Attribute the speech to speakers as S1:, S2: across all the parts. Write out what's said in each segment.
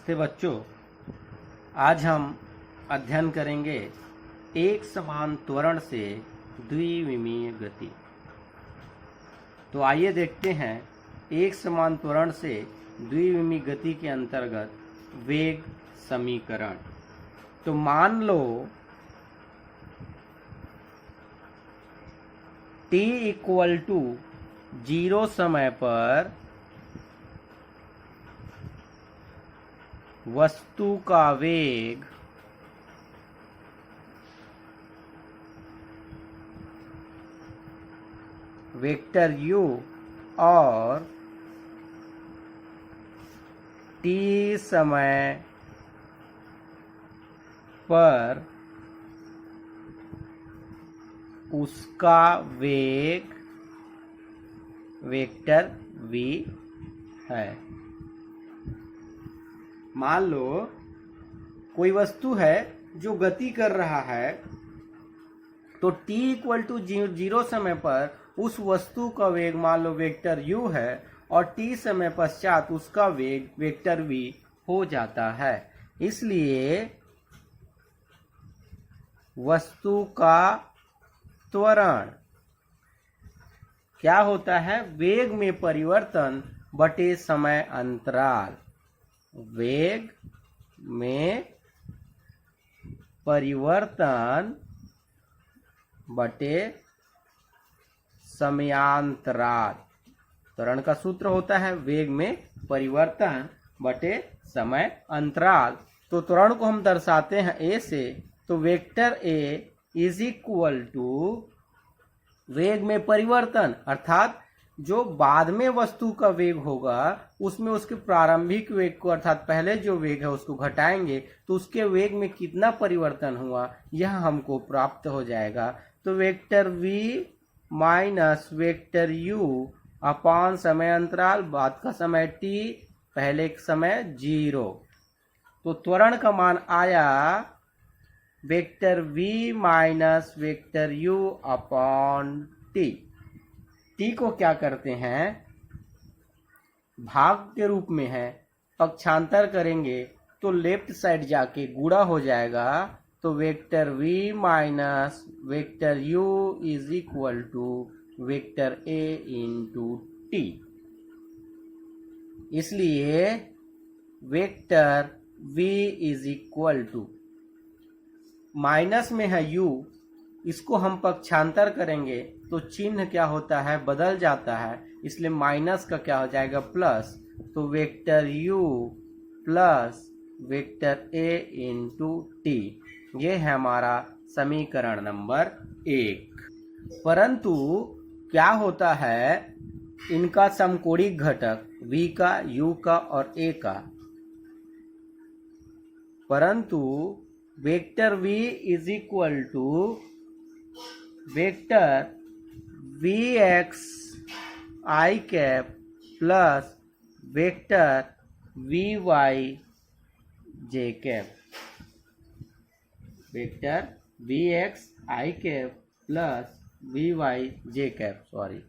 S1: नमस्ते बच्चों। आज हम अध्ययन करेंगे एक समान त्वरण से द्विविमीय गति। तो आइए देखते हैं एक समान त्वरण से द्विविमीय गति के अंतर्गत वेग समीकरण। तो मान लो t इक्वल टू 0 समय पर वस्तु का वेग वेक्टर u और t समय पर उसका वेग वेक्टर v है। मान लो कोई वस्तु है जो गति कर रहा है, तो t इक्वल टू 0 समय पर उस वस्तु का वेग मान लो वेक्टर u है और t समय पश्चात उसका वेग वेक्टर v हो जाता है। इसलिए वस्तु का त्वरण क्या होता है? वेग में परिवर्तन बटे समय अंतराल। वेग में परिवर्तन बटे समयांतराल। त्वरण का सूत्र होता है वेग में परिवर्तन बटे समय अंतराल। तो त्वरण को हम दर्शाते हैं a से, तो vector a is equal to वेग में परिवर्तन, अर्थात जो बाद में वस्तु का वेग होगा उसमें उसके प्रारंभिक वेग को, अर्थात पहले जो वेग है उसको घटाएंगे तो उसके वेग में कितना परिवर्तन हुआ यह हमको प्राप्त हो जाएगा। तो vector v minus vector u अपान समय अंतराल, बाद का समय t, पहले का समय 0। तो त्वरण का मान आया vector v minus vector u upon t। t को क्या करते हैं? भाग के रूप में है, पक्षांतर करेंगे तो लेफ्ट साइड जाके गुणा हो जाएगा। तो vector v minus vector u is equal to vector a into t। इसलिए vector v is equal to, minus में है u, इसको हम पक्षांतर करेंगे तो चिन्ह क्या होता है? बदल जाता है। इसलिए माइनस का क्या हो जाएगा? प्लस। तो vector u plus vector a into t, ये है हमारा समीकरण नंबर 1। परंतु क्या होता है इनका समकोणिक घटक v का, u का और a का? परंतु vector v is equal to vector vx i cap plus vector vy j cap. Vector vx i cap plus vy j cap, sorry.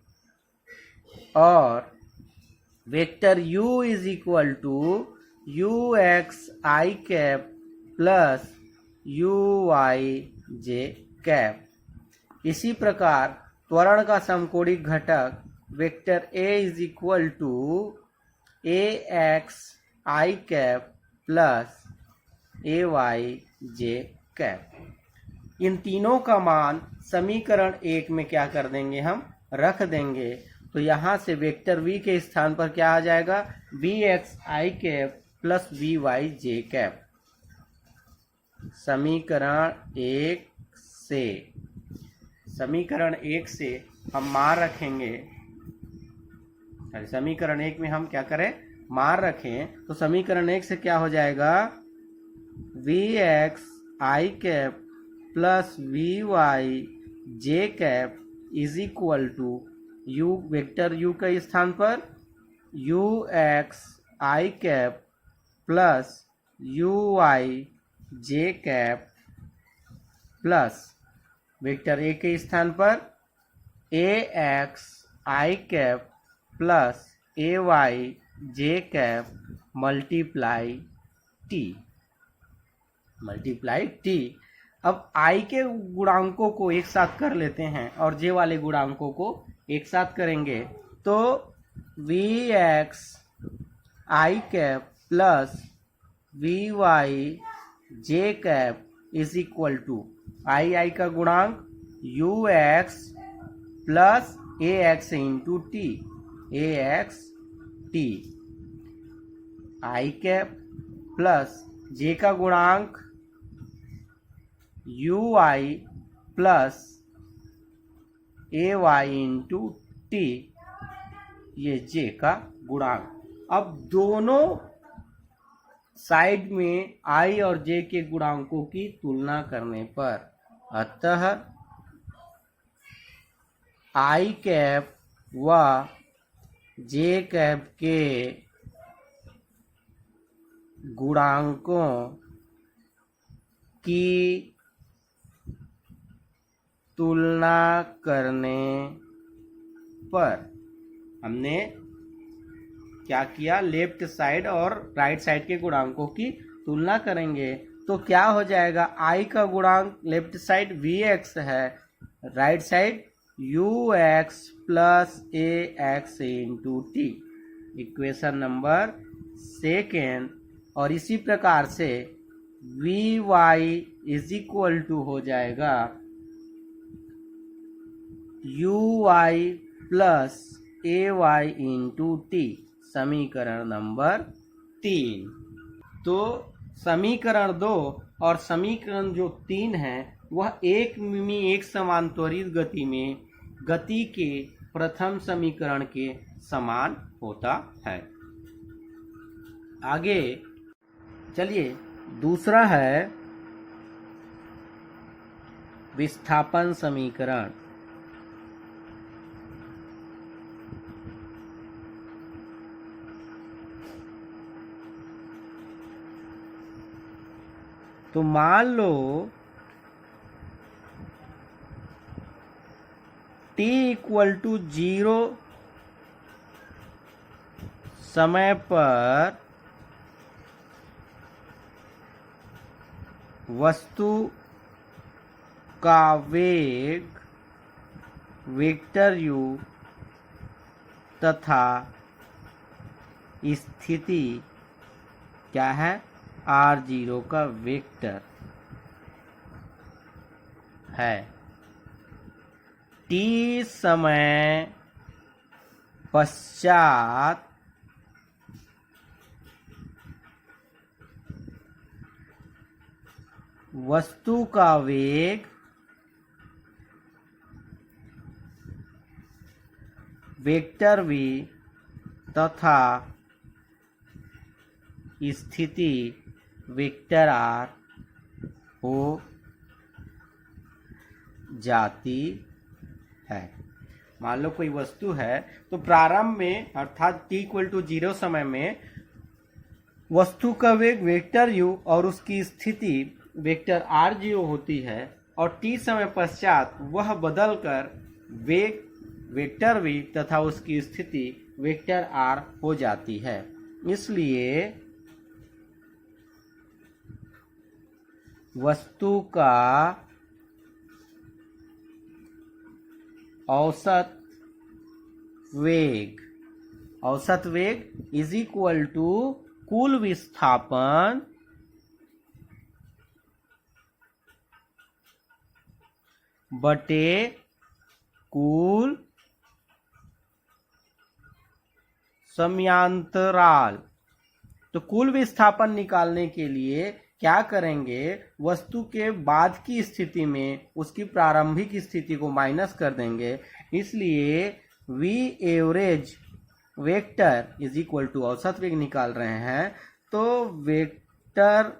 S1: और vector u is equal to ux i cap plus uy j cap. इसी प्रकार त्वरण का समकोणिक घटक vector a is equal to ax i cap plus ay j cap. इन तीनों का मान समीकरण 1 में क्या कर देंगे? हम रख देंगे। तो यहाँ से वेक्टर v के स्थान पर क्या आ जाएगा? vx i cap plus vy j cap. समीकरण 1 से हम मान रखेंगे, समीकरण 1 में हम क्या करें? मान रखें। तो समीकरण 1 से क्या हो जाएगा? vx i cap plus vy j cap is equal to u, vector u के स्थान पर ux i cap plus uy j cap plus vector a के स्थान पर ax i cap plus ay j cap multiply t, multiply t. अब i के गुणांकों को एक साथ कर लेते हैं और जे वाले गुणांकों को एक साथ करेंगे, तो v x i cap plus v y j cap is equal to i का गुणांक u x plus a x into t, a x t, i cap plus j का गुणांक u i plus a y into t, ये j का गुणांक। अब दोनों side में आई और जे के गुणांकों की तुलना करने पर, अतः आई कैप व जे कैप के गुणांकों की तुलना करने पर हमने क्या किया, लेफ्ट साइड और राइट साइड के गुणांकों की तुलना करेंगे। तो क्या हो जाएगा, आई का गुणांक लेफ्ट साइड वी एक्स है, right side u x plus a x into t, equation number second. और इसी प्रकार से v y is equal to हो जाएगा u y plus a y into t, समीकरण नंबर 3। तो समीकरण 2 और समीकरण जो 3 है वह एक समान त्वरित गति में गति के प्रथम समीकरण के समान होता है। आगे चलिए, दूसरा है विस्थापन समीकरण। तो मान लो t इक्वल टू 0 समय पर वस्तु का वेग वेक्टर u तथा स्थिति क्या है, r0 का वेक्टर है। t समय पश्चात वस्तु का वेग वेक्टर v तथा स्थिति वेक्टर r हो जाती है। मान लो कोई वस्तु है, तो प्रारंभ में अर्थात t इक्वल टू 0 समय में वस्तु का वेग वेक्टर u और उसकी स्थिति वेक्टर r0 होती है, और t समय पश्चात वह बदलकर वेग वेक्टर v तथा उसकी स्थिति वेक्टर r हो जाती है। इसलिए वस्तु का औसत वेग इज इक्वल टू कुल विस्थापन बटे कुल समयांतराल। तो कुल विस्थापन निकालने के लिए क्या करेंगे, वस्तु के बाद की स्थिति में उसकी प्रारंभिक स्थिति को माइनस कर देंगे। इसलिए v average vector is equal to औसत वेग निकाल रहे हैं, तो vector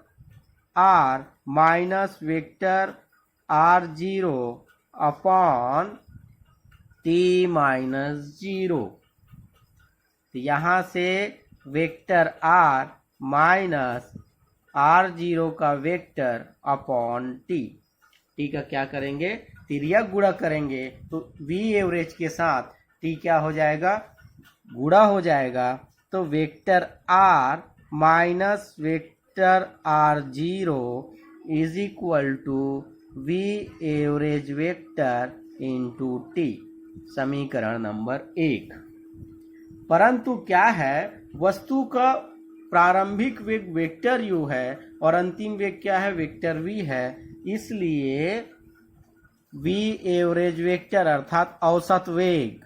S1: r minus vector r0 upon t minus 0। तो यहाँ से वेक्टर r माइनस r0 का वेक्टर अपॉन t का क्या करेंगे, तिर्यक गुणा करेंगे, तो v एवरेज के साथ t क्या हो जाएगा, गुणा हो जाएगा। तो vector r minus vector vector R0 is equal to V average vector into T, समीकरण नंबर 1। परंतु क्या है, वस्तु का प्रारंभिक वेग वेक्टर u है और अंतिम वेग क्या है, वेक्टर v है। इसलिए v एवरेज वेक्टर अर्थात औसत वेग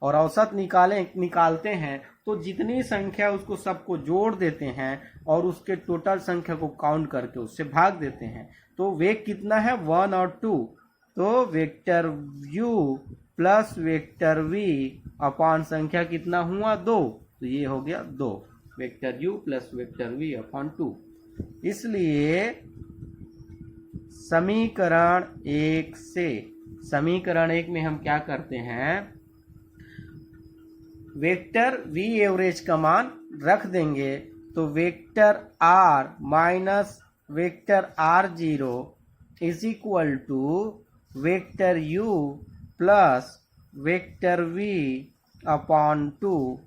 S1: और औसत निकालते हैं तो जितनी संख्या उसको सबको जोड़ देते हैं और उसके टोटल संख्या को काउंट करके उससे भाग देते हैं। तो वेग कितना है, 1 और 2, तो vector u plus vector v upon संख्या कितना हुआ, 2, तो ये हो गया 2, vector u plus vector v upon 2। इसलिए समीकरण 1 में हम क्या करते हैं, वेक्टर v एवरेज का मान रख देंगे, तो vector r minus vector R0 is equal to vector u plus vector v upon 2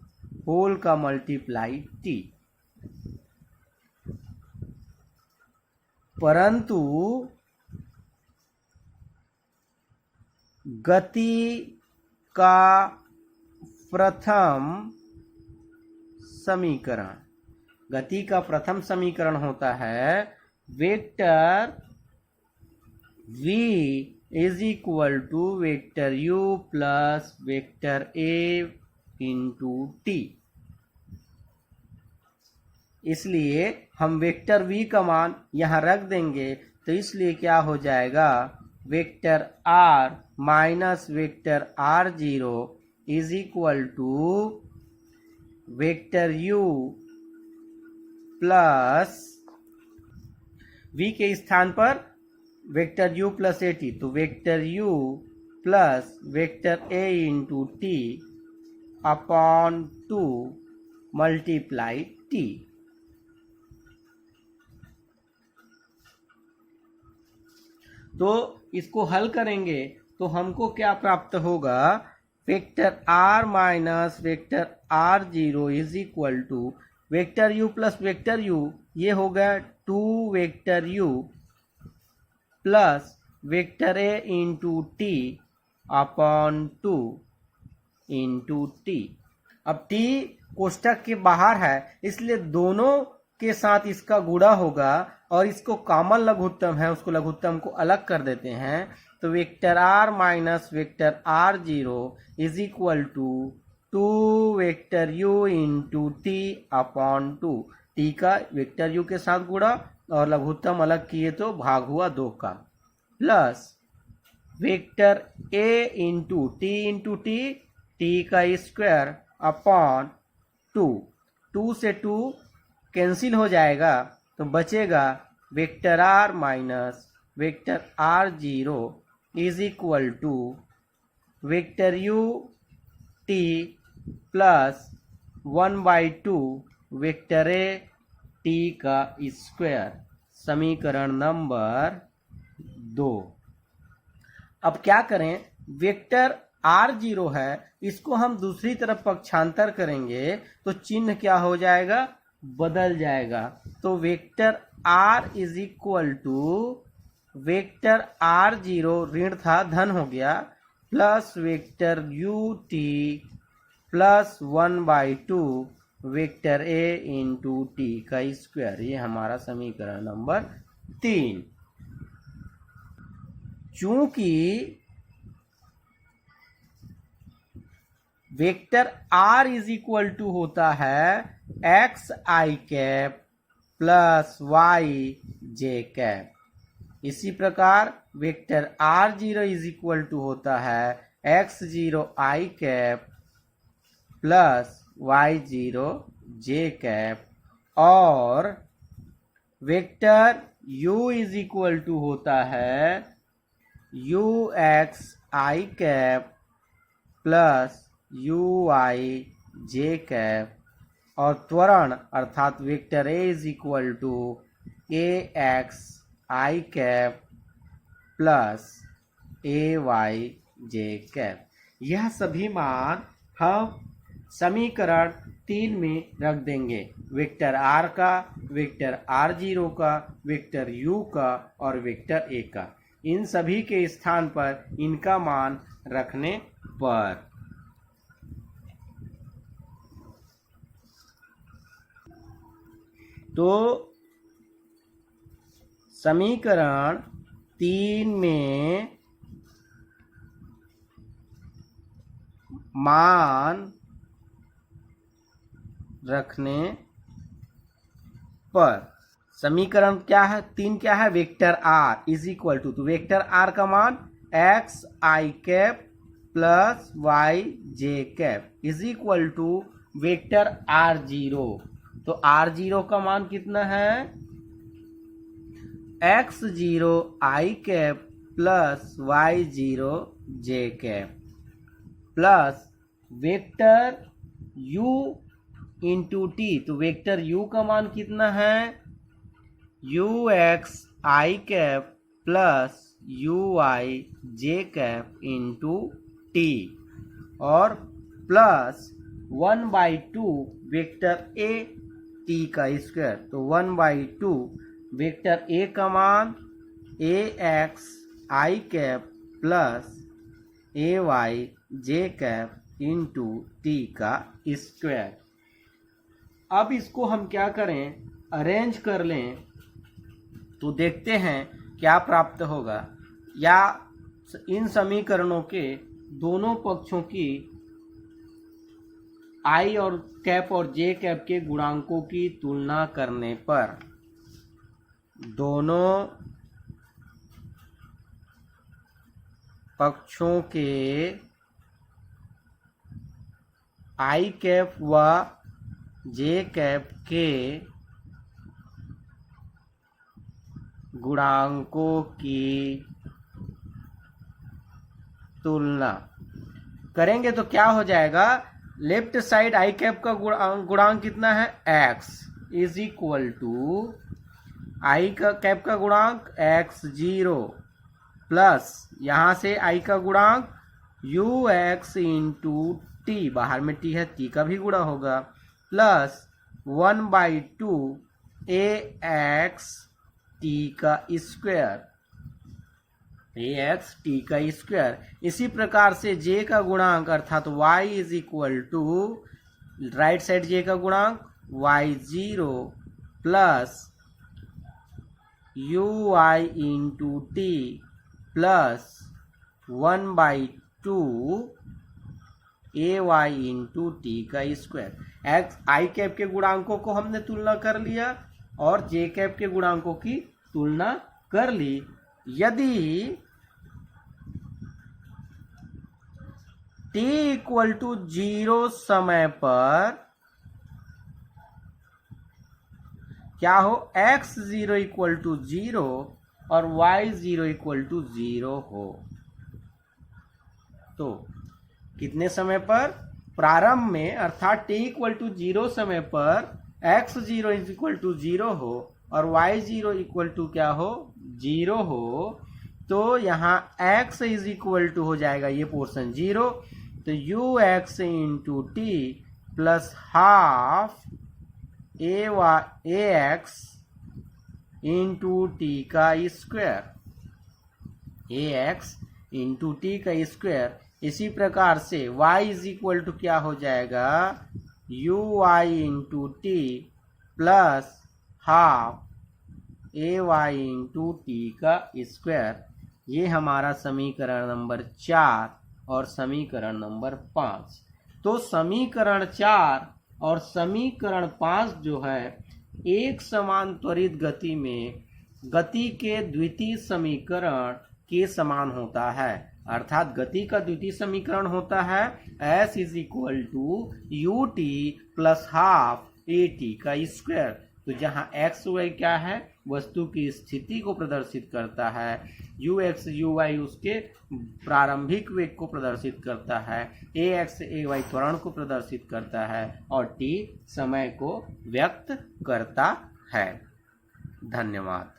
S1: whole का मल्टीप्लाई t। परंतु गति का प्रथम समीकरण होता है vector v is equal to vector u plus vector a into t। इसलिए हम वेक्टर v का मान यहाँ रख देंगे, तो इसलिए क्या हो जाएगा, vector r minus vector R0 is equal to vector u plus v के स्थान पर वेक्टर u प्लस at, तो vector u plus vector a into t upon 2 multiply t। तो इसको हल करेंगे तो हमको क्या प्राप्त होगा, vector r minus vector R0 is equal to vector u plus vector u, ये हो गया 2 vector u plus vector a into t upon 2 into t। अब t कोष्टक के बाहर है, इसलिए दोनों के साथ इसका गुणा होगा और इसको कॉमन लघुत्तम है, उसको लघुत्तम को अलग कर देते हैं, तो vector r minus vector R0 is equal to 2 vector u into t upon 2, t का वेक्टर u के साथ गुणा और लघुत्तम अलग किए तो भाग हुआ 2 का, plus vector a into t t का स्क्वायर अपॉन 2 से 2 कैंसिल हो जाएगा, तो बचेगा vector r minus vector R0 is equal to vector u t plus 1/2 vector a t का स्क्वायर, समीकरण नंबर 2। अब क्या करें, वेक्टर R0 है, इसको हम दूसरी तरफ पक्षांतर करेंगे तो चिन्ह क्या हो जाएगा, बदल जाएगा। तो vector r is equal to vector R0 ऋण था, धन हो गया, plus vector ut plus 1/2 vector a into t का स्क्वायर, ये हमारा समीकरण नंबर 3। चूंकि vector r is equal to होता है x i cap plus y j cap, इसी प्रकार vector R0 is equal to होता है x0 i cap plus y0 j cap, और vector u is equal to होता है ux i cap plus uy j cap, और त्वरण अर्थात vector a is equal to ax i cap plus ay j cap. यह सभी मान हम समीकरण 3 में रख देंगे, वेक्टर r का, वेक्टर r0 का, वेक्टर u का और वेक्टर a का। इन सभी के स्थान पर इनका मान रखने पर तो समीकरण 3 में मान रखने पर समीकरण क्या है, 3 क्या है, vector r is equal to, तो वेक्टर r का मान x i cap plus y j cap is equal to vector r0। तो r0 का मान कितना है, x0 i cap plus y0 j cap plus vector u into t. तो vector u का मान कितना है, ux i cap plus uy j cap into t और प्लस 1/2 वेक्टर a t का स्क्वायर। तो 1/2 वेक्टर a का मान ax i cap plus ay j cap into t का स्क्वायर। अब इसको हम क्या करें, अरेंज कर लें तो देखते हैं क्या प्राप्त होगा। या इन समीकरणों के दोनों पक्षों की आई और कैप और जे कैप के गुणांकों की तुलना करने पर दोनों पक्षों के आई कैप व जे कैप के गुणांकों की तुलना करेंगे तो क्या हो जाएगा, लेफ्ट साइड आई कैप का गुणांक कितना है, x is equal to i का कैप का गुणांक x0 प्लस यहाँ से आई का गुणांक ux इंटू टी, बाहर में t है, t का भी गुणा होगा, प्लस 1/2 ax t का स्क्वायर, ax t का स्क्वायर। इसी प्रकार से j का गुणांक अर्थात y is equal to right side j का गुणांक y0 plus uy into t plus 1/2 ay into t का स्क्वायर। एक्स आई कैप के गुणांकों को हमने तुलना कर लिया और जे कैप के गुणांकों की तुलना कर ली। यदि t इक्वल टू 0 समय पर क्या हो, x0 इक्वल टू 0 और y0 इक्वल टू 0 हो, तो कितने समय पर, प्रारंभ में अर्थात t इक्वल टू 0 समय पर x0 इज इक्वल टू 0 हो और y0 इक्वल टू क्या हो, 0 हो, तो यहाँ x इज इक्वल टू हो जाएगा ये पोर्शन 0, तो ux into t plus half ax into t का स्क्वायर, ax इंटू टी का स्क्वायर। इसी प्रकार से y इज इक्वल टू क्या हो जाएगा, uy into t plus half ay into t का स्क्वायर। ये हमारा समीकरण नंबर 4 और समीकरण नंबर 5। तो समीकरण 4 और समीकरण 5 जो है एक समान त्वरित गति में गति के द्वितीय समीकरण के समान होता है, अर्थात गति का द्वितीय समीकरण होता है s is equal to u t plus half a t का स्क्वायर। तो जहाँ एक्स वाई क्या है, वस्तु की स्थिति को प्रदर्शित करता है, यू एक्स यू वाई उसके प्रारंभिक वेग को प्रदर्शित करता है, ए एक्स ए वाई त्वरण को प्रदर्शित करता है और टी समय को व्यक्त करता है। धन्यवाद।